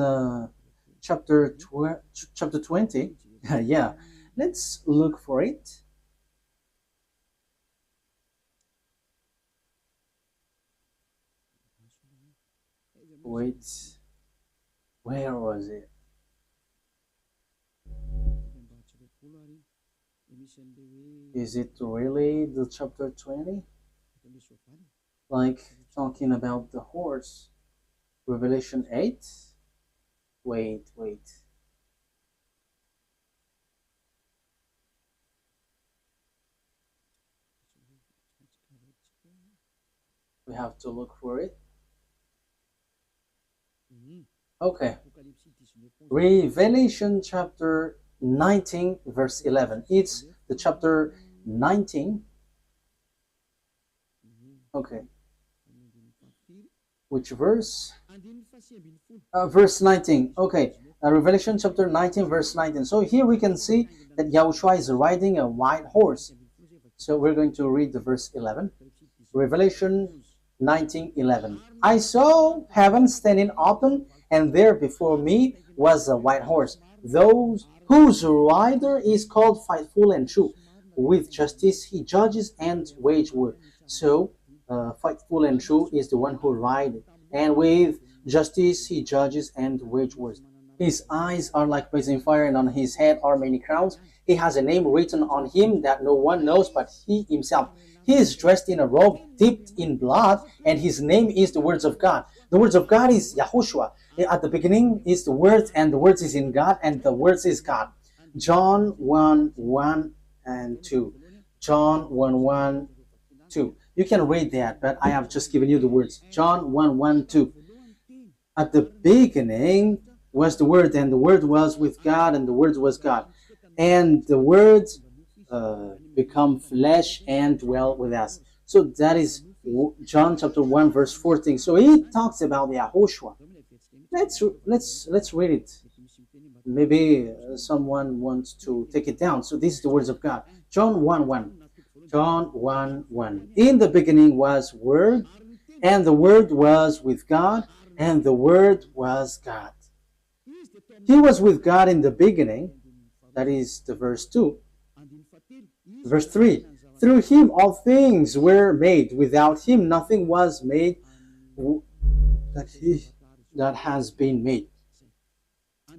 chapter 20. Yeah, let's look for it. Wait, where was it? Is it really the chapter 20? Like talking about the horse? Revelation 8? Wait. We have to look for it. Okay. Revelation chapter 19 verse 11. It's the chapter 19. Okay. Which verse? Verse 19. Okay. Revelation chapter 19 verse 19. So here we can see that Yahushua is riding a white horse. So we're going to read the verse 11. Revelation 19:11. I saw heaven standing open, and there before me was a white horse, those whose rider is called Faithful and True. With justice he judges and wage war. So Faithful and True is the one who rides, and with justice he judges and wage war. His eyes are like blazing fire, and on his head are many crowns. He has a name written on him that no one knows but he himself. He is dressed in a robe dipped in blood, and his name is the words of God. The words of God is Yahushua. At the beginning is the word, and the word is in God, and the word is God. John 1:1 and 2. John 1:1, 2. You can read that, but I have just given you the words. John 1:1, 2. At the beginning was the word, and the word was with God, and the word was God. And the word become flesh and dwell with us. So that is John chapter 1 verse 14. So he talks about YAHOSHUAH. Let's read it. Maybe someone wants to take it down. So this is the words of God. John 1:1. John 1:1. In the beginning was Word, and the Word was with God, and the Word was God. He was with God in the beginning. That is the verse 2. Verse 3. Through him all things were made. Without him nothing was made that has been made.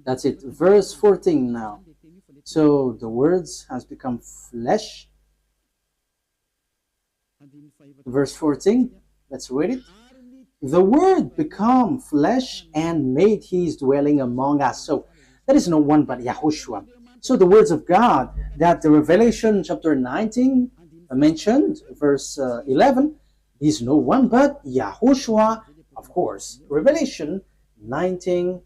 That's it. Verse 14 now. So the words has become flesh. Verse 14. Let's read it. The word become flesh and made his dwelling among us. So there is no one but Yahushua. So the words of God that the Revelation chapter 19 mentioned, verse 11, is no one but Yahushua, of course. Revelation 19,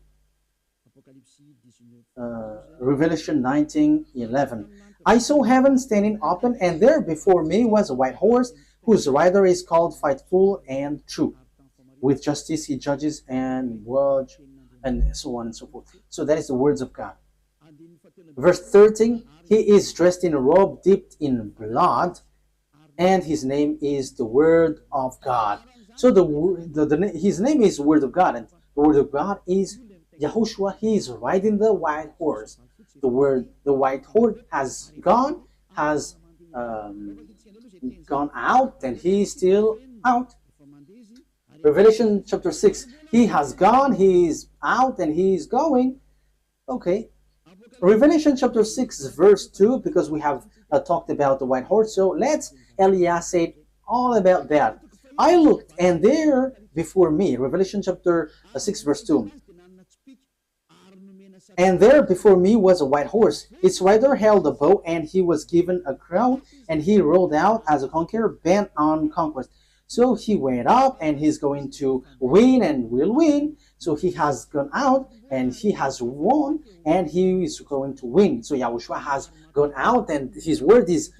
Revelation 19:11. I saw heaven standing open, and there before me was a white horse, whose rider is called Faithful and True. With justice he judges and watch, and so on and so forth. So that is the words of God. Verse 13, he is dressed in a robe dipped in blood, and his name is the Word of God. So his name is the Word of God, and the Word of God is Yahushua, he is riding the white horse. The word the white horse has um, gone out, and he is still out. Revelation chapter 6, he has gone, he is out, and he is going. Okay. Revelation chapter 6, verse 2, because we have talked about the white horse. So let's Eliah say all about that. I looked, and there before me, Revelation chapter 6, verse 2. And there before me was a white horse. Its rider held a bow, and he was given a crown, and he rode out as a conqueror bent on conquest. So he went up, and he's going to win and will win. So he has gone out, and he has won, and he is going to win. So Yahushua has gone out, and his word is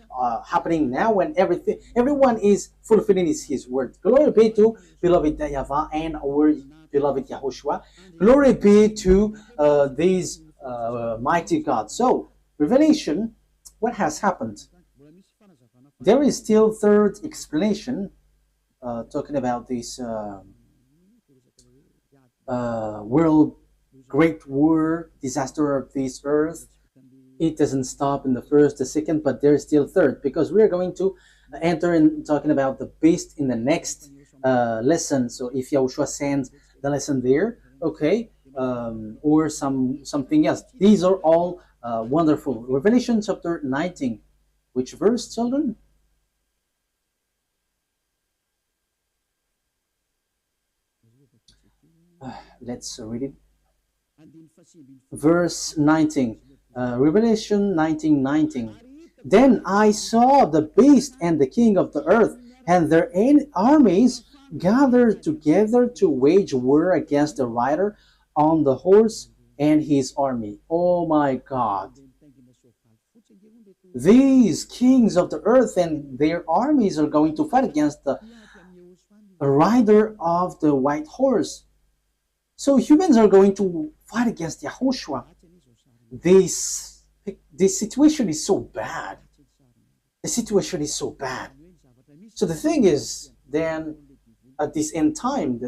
happening now, and everyone is fulfilling his word. Glory be to beloved YAHVAH and our beloved YAHOSHUAH. Glory be to these mighty God. So Revelation, what has happened? There is still third explanation talking about this world great war, disaster of this earth. It doesn't stop in the first, the second, but there's still third, because we're going to enter in talking about the beast in the next lesson. So if Yahushua sends the lesson there, okay, or something else. These are all wonderful. Revelation chapter 19, which verse, children? Let's read it. Verse 19. Revelation 19:19. Then I saw the beast and the king of the earth and their armies gathered together to wage war against the rider on the horse and his army. Oh my God. These kings of the earth and their armies are going to fight against the rider of the white horse. So humans are going to fight against YAHOSHUAH. This situation is so bad. The situation is so bad. So the thing is, then at this end time,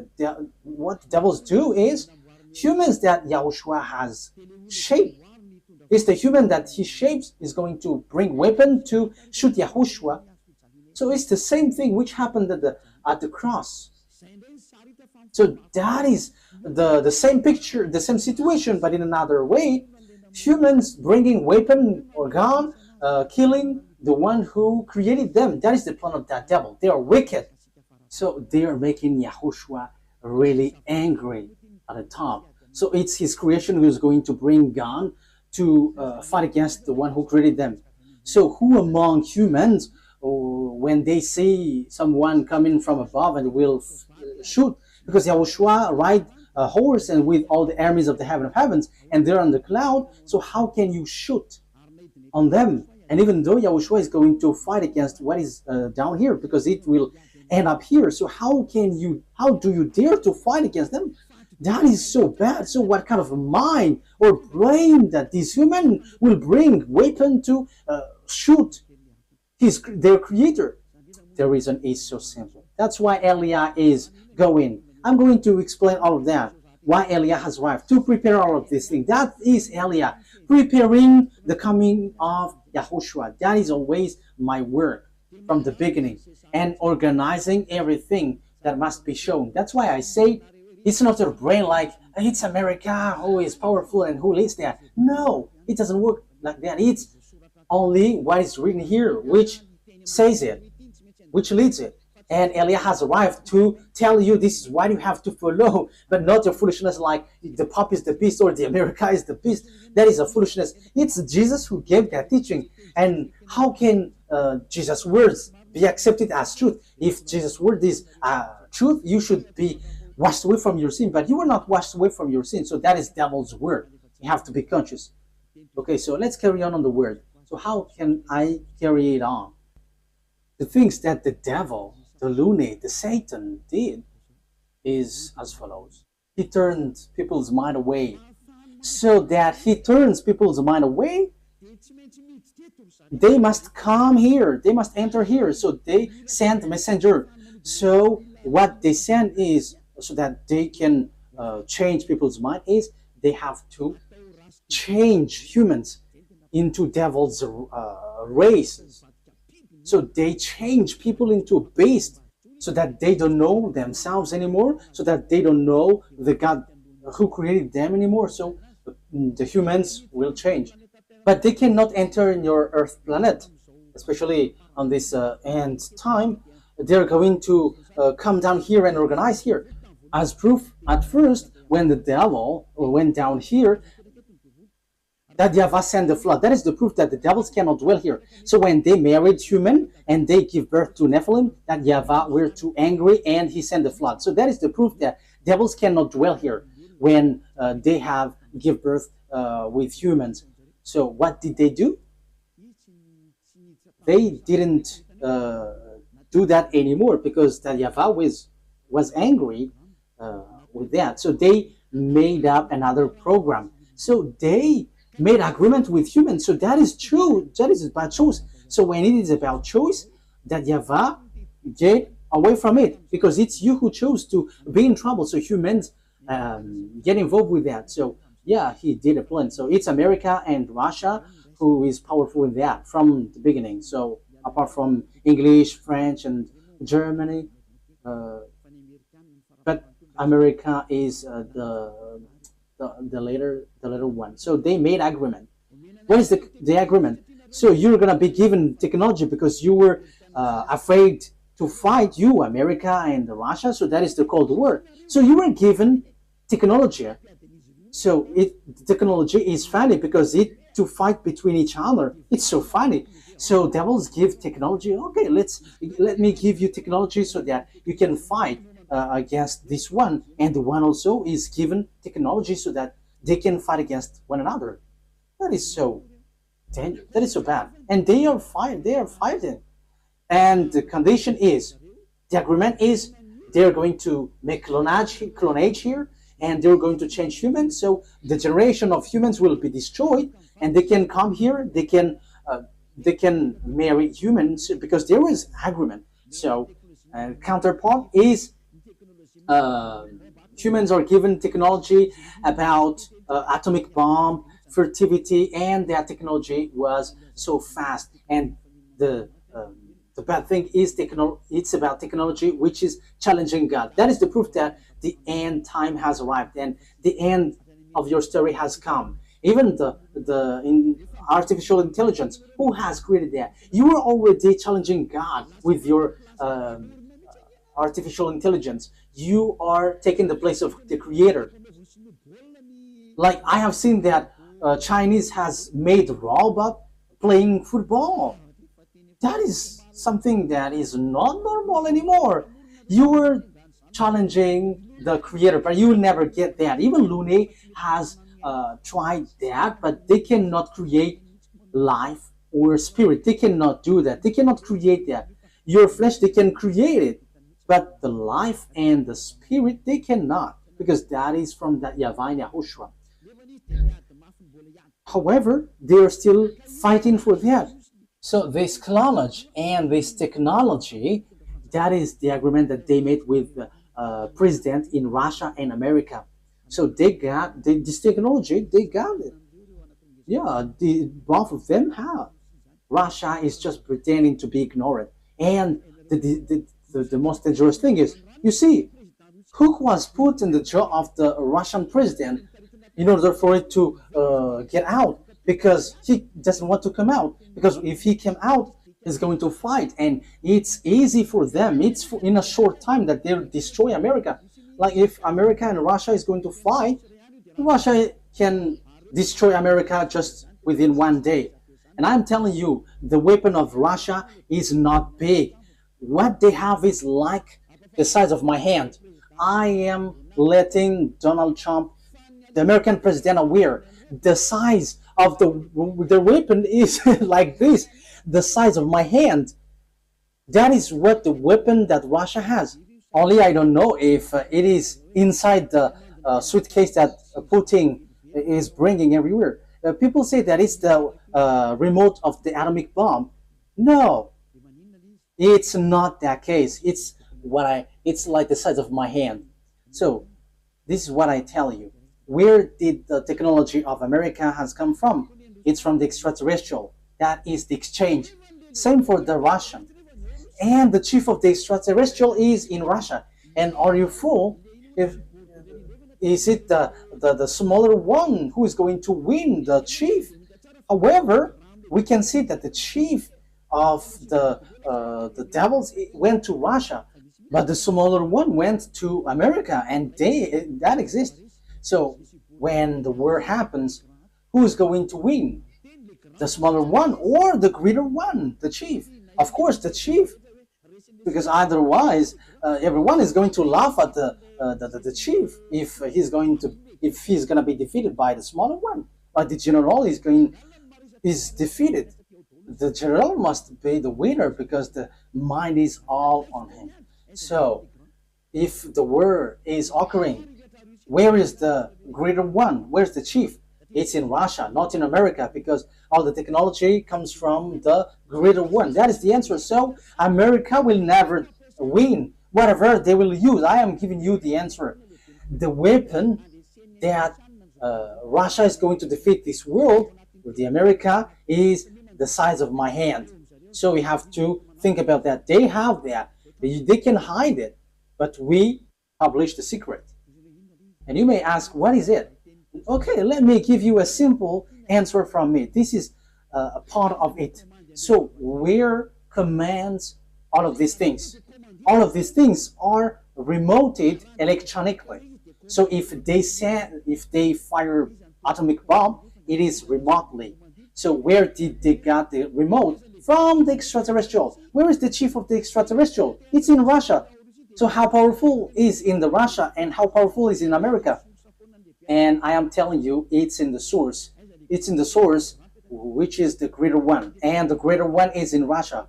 what the devils do is, humans that YAHOSHUAH has shaped, is the human that he shapes is going to bring weapon to shoot YAHOSHUAH. So it's the same thing which happened at the cross. So that is the same picture, the same situation, but in another way. Humans bringing weapon or gun, killing the one who created them. That is the plan of that devil. They are wicked. So they are making YAHOSHUAH really angry at the top. So it's his creation who is going to bring gun to fight against the one who created them. So who among humans, when they see someone coming from above and will shoot, because YAHOSHUAH ride a horse and with all the armies of the heaven of heavens, and they're on the cloud, so how can you shoot on them? And even though YAHOSHUAH is going to fight against what is down here, because it will end up here, so how do you dare to fight against them? That is so bad. So what kind of mind or brain that this human will bring weapon to shoot their creator? The reason is so simple. That's why Eliah is going. I'm going to explain all of that. Why Eliah has arrived to prepare all of these things. That is Eliah preparing the coming of YAHOSHUAH. That is always my work from the beginning, and organizing everything that must be shown. That's why I say it's not your brain like it's America who is powerful and who leads that. No, it doesn't work like that. It's only what is written here which says it, which leads it. And Eliah has arrived to tell you this is what you have to follow, but not your foolishness like the Pope is the beast or the America is the beast. That is a foolishness. It's Jesus who gave that teaching. And how can Jesus' words be accepted as truth? If Jesus' word is truth, you should be washed away from your sin, but you were not washed away from your sin. So that is devil's word. You have to be conscious. Okay, so let's carry on the word. So how can I carry it on? The things that the devil, the lunatic, the Satan did is as follows. He turned people's mind away. So that he turns people's mind away, they must come here. They must enter here. So they send a messenger. So what they send is, so that they can change people's mind, is they have to change humans into devil's races. So they change people into beasts so that they don't know themselves anymore, so that they don't know the God who created them anymore. So the humans will change. But they cannot enter in your Earth planet, especially on this end time. They're going to come down here and organize here. As proof, at first, when the devil went down here, that YAHVAH sent the flood. That is the proof that the devils cannot dwell here. So when they married human and they give birth to Nephilim, that YAHVAH were too angry and he sent the flood. So that is the proof that devils cannot dwell here when they have give birth with humans. So what did they do? They didn't do that anymore because that YAHVAH was angry with that. So they made up another program. So they made agreement with humans. So that is true. That is about choice. So when it is about choice, that YAHVAH get away from it because it's you who chose to be in trouble. So humans get involved with that. So yeah, he did a plan. So it's America and Russia who is powerful in that from the beginning. So apart from English, French, and Germany, but America is the later one. So they made agreement. What is the agreement? So you're gonna be given technology because you were afraid to fight, you America and Russia. So that is the Cold War. So you were given technology. So technology is funny because it to fight between each other. It's so funny. So devils give technology. Okay, let me give you technology so that you can fight against this one, and the one also is given technology so that they can fight against one another. That is so dangerous. That is so bad. And they are fighting. They are fighting. And the condition is, the agreement is, they're going to make clonage here, and they're going to change humans. So the generation of humans will be destroyed, and they can come here. They can marry humans because there is agreement. So counterpart is humans are given technology about atomic bomb, fertility, and that technology was so fast. And the bad thing is it's about technology which is challenging God. That is the proof that the end time has arrived and the end of your story has come. Even in artificial intelligence, who has created that? You are already challenging God with your artificial intelligence. You are taking the place of the creator. Like I have seen that Chinese has made robot playing football. That is something that is not normal anymore. You were challenging the creator, but you will never get that. Even Lune has tried that, but they cannot create life or spirit. They cannot do that. They cannot create that. Your flesh, they can create it, but the life and the spirit, they cannot, because that is from that YAHVAH and YAHOSHUAH. However, they are still fighting for that. So this clonage and this technology, that is the agreement that they made with the president in Russia and America. So they got this technology, they got it. Yeah, both of them have. Russia is just pretending to be ignorant. And the most dangerous thing is, you see, who was put in the jaw of the Russian president in order for it to get out, because he doesn't want to come out. Because if he came out, he's going to fight, and it's easy for them. It's in a short time that they'll destroy America. Like if America and Russia is going to fight, Russia can destroy America just within one day. And I'm telling you, the weapon of Russia is not big. What they have is like the size of my hand. I am letting Donald Trump, the American president, aware the size of the weapon is like this, the size of my hand. That is what the weapon that Russia has. Only I don't know if it is inside the suitcase that Putin is bringing everywhere. People say that it's the remote of the atomic bomb. No, it's not that case. It's like the size of my hand. So this is what I tell you. Where did the technology of America has come from? It's from the extraterrestrial. That is the exchange. Same for the Russian. And the chief of the extraterrestrial is in Russia. And are you fool? If is it the smaller one who is going to win, the chief? However, we can see that the chief of the devils went to Russia, but the smaller one went to America, and that exists. So when the war happens, who's going to win? The smaller one or the greater one, the chief? Of course, the chief, because otherwise everyone is going to laugh at the chief if he's going to be defeated by the smaller one. Like the general is defeated. The general must be the winner because the mind is all on him. So if the war is occurring, where is the greater one? Where's the chief? It's in Russia, not in America, because all the technology comes from the greater one. That is the answer. So America will never win. Whatever they will use, I am giving you the answer. The weapon that Russia is going to defeat this world with the America is the size of my hand. So we have to think about that. They have that. They can hide it, but we publish the secret. And you may ask, what is it? Okay, let me give you a simple answer from me. This is a part of it. So where commands all of these things? All of these things are remoted electronically. So if they fire atomic bomb, it is remotely. So where did they get the remote? From the extraterrestrial. Where is the chief of the extraterrestrial? It's in Russia. So how powerful is in the Russia and how powerful is in America? And I am telling you, it's in the source. It's in the source, which is the greater one. And the greater one is in Russia.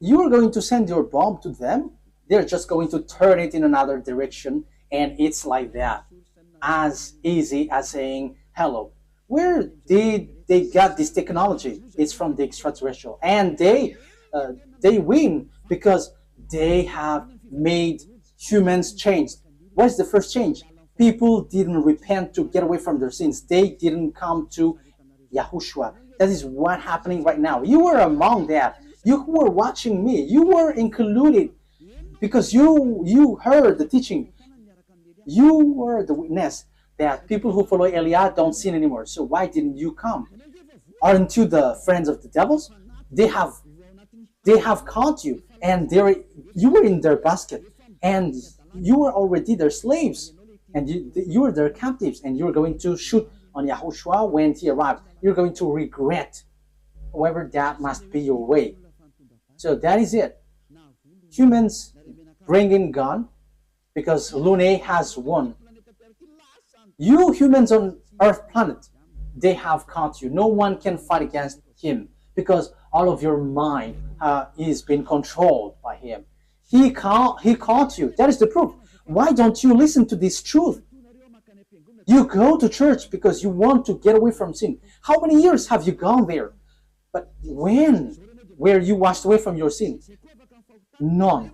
You are going to send your bomb to them. They're just going to turn it in another direction. And it's like that. As easy as saying hello. Where did they get this technology? It's from the extraterrestrial. And they win because they have made humans change. What's the first change? People didn't repent to get away from their sins. They didn't come to YAHOSHUAH. That is what's happening right now. You were among that. You who were watching me, you were included because you heard the teaching. You were the witness that people who follow Eliah don't sin anymore. So why didn't you come? Aren't you the friends of the devils? They have caught you, and you were in their basket, and you were already their slaves, and you were their captives, and you're going to shoot on YAHOSHUAH when he arrives. You're going to regret. However, that must be your way. So that is it. Humans bring in gun because Lune has won. You humans on Earth planet, they have caught you. No one can fight against him because all of your mind is being controlled by him. He caught you. That is the proof. Why don't you listen to this truth? You go to church because you want to get away from sin. How many years have you gone there? But when were you washed away from your sin? None.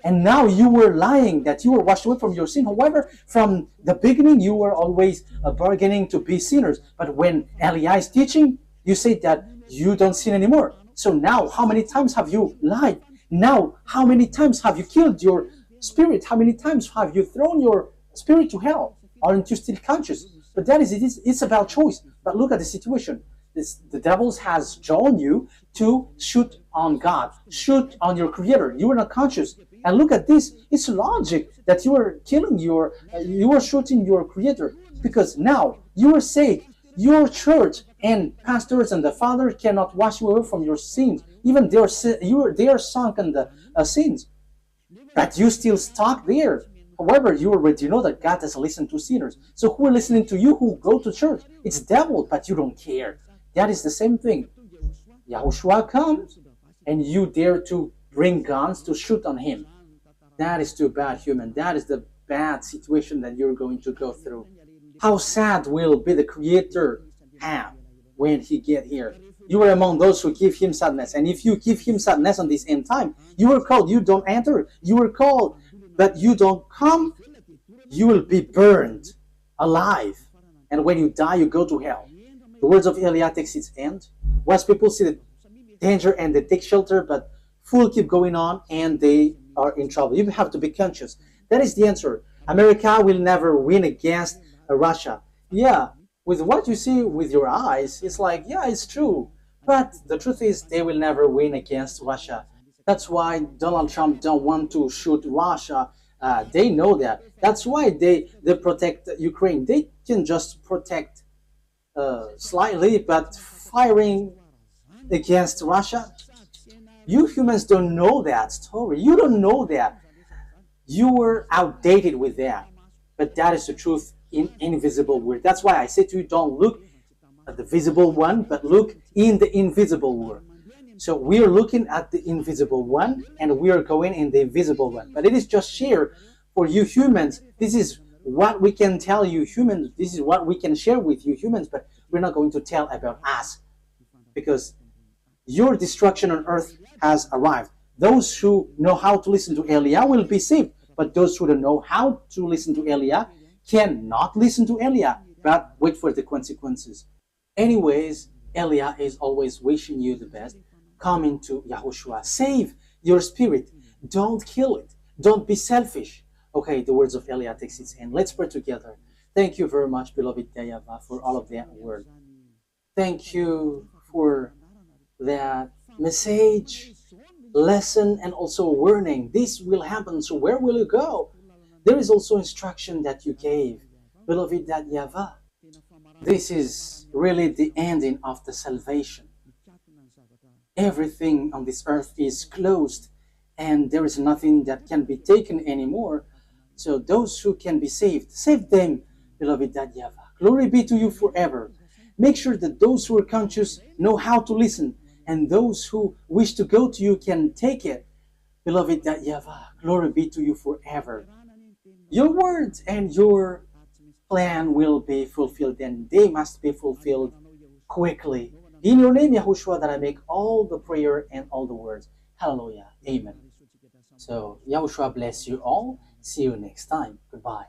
And now you were lying that you were washed away from your sin. However, from the beginning, you were always bargaining to be sinners. But when Eliah is teaching, you say that you don't sin anymore. So now, how many times have you lied? Now, how many times have you killed your spirit? How many times have you thrown your spirit to hell? Aren't you still conscious? But that is it. It's about choice. But look at the situation. The devil has drawn you to shoot on God, shoot on your Creator. You are not conscious. And look at this. It's logic that you are killing you are shooting your Creator, because now you are saved. Your church and pastors and the Father cannot wash you away from your sins. Even they are sunk in the sins, but you still stuck there. However, you already know that God doesn't listen to sinners. So who are listening to you who go to church? It's devil, but you don't care. That is the same thing. YAHOSHUAH comes, and you dare to bring guns to shoot on him. That is too bad, human. That is the bad situation that you're going to go through. How sad will be the Creator have when he get here? You are among those who give him sadness. And if you give him sadness on this end time, you were called, you don't enter. You were called, but you don't come, you will be burned alive. And when you die, you go to hell. The words of Eliah takes its end. Wise people see the danger and they take shelter, but fools keep going on and they are in trouble. You have to be conscious. That is the answer. America will never win against Russia. Yeah, with what you see with your eyes, it's like, yeah, it's true. But the truth is, they will never win against Russia. That's why Donald Trump don't want to shoot Russia. They know that. That's why they protect Ukraine. They can just protect slightly, but firing against Russia, you humans don't know that story. You don't know that. You were outdated with that. But that is the truth in invisible world. That's why I say to you, don't look at the visible one, but look in the invisible world. So we are looking at the invisible one, and we are going in the invisible one. But it is just share for you humans. This is what we can tell you humans. This is what we can share with you humans, but we're not going to tell about us, because your destruction on earth has arrived. Those who know how to listen to Eliah will be saved, but those who don't know how to listen to Eliah cannot listen to Eliah, but wait for the consequences. Anyways, Eliah is always wishing you the best. Come into YAHOSHUAH. Save your spirit. Don't kill it. Don't be selfish. Okay, the words of Eliah takes its end. Let's pray together. Thank you very much, beloved YAHVAH, for all of that word. Thank you for that message, lesson, and also warning. This will happen, so where will you go? There is also instruction that you gave, beloved YAHVAH. This is really the ending of the salvation. Everything on this earth is closed, and there is nothing that can be taken anymore. So those who can be saved, save them, beloved YAHVAH. Glory be to you forever. Make sure that those who are conscious know how to listen, and those who wish to go to you can take it. Beloved YAHVAH, glory be to you forever. Your words and your plan will be fulfilled, and they must be fulfilled quickly. In your name, YAHOSHUAH, that I make all the prayer and all the words. Hallelujah. Amen. So, YAHOSHUAH bless you all. See you next time. Goodbye.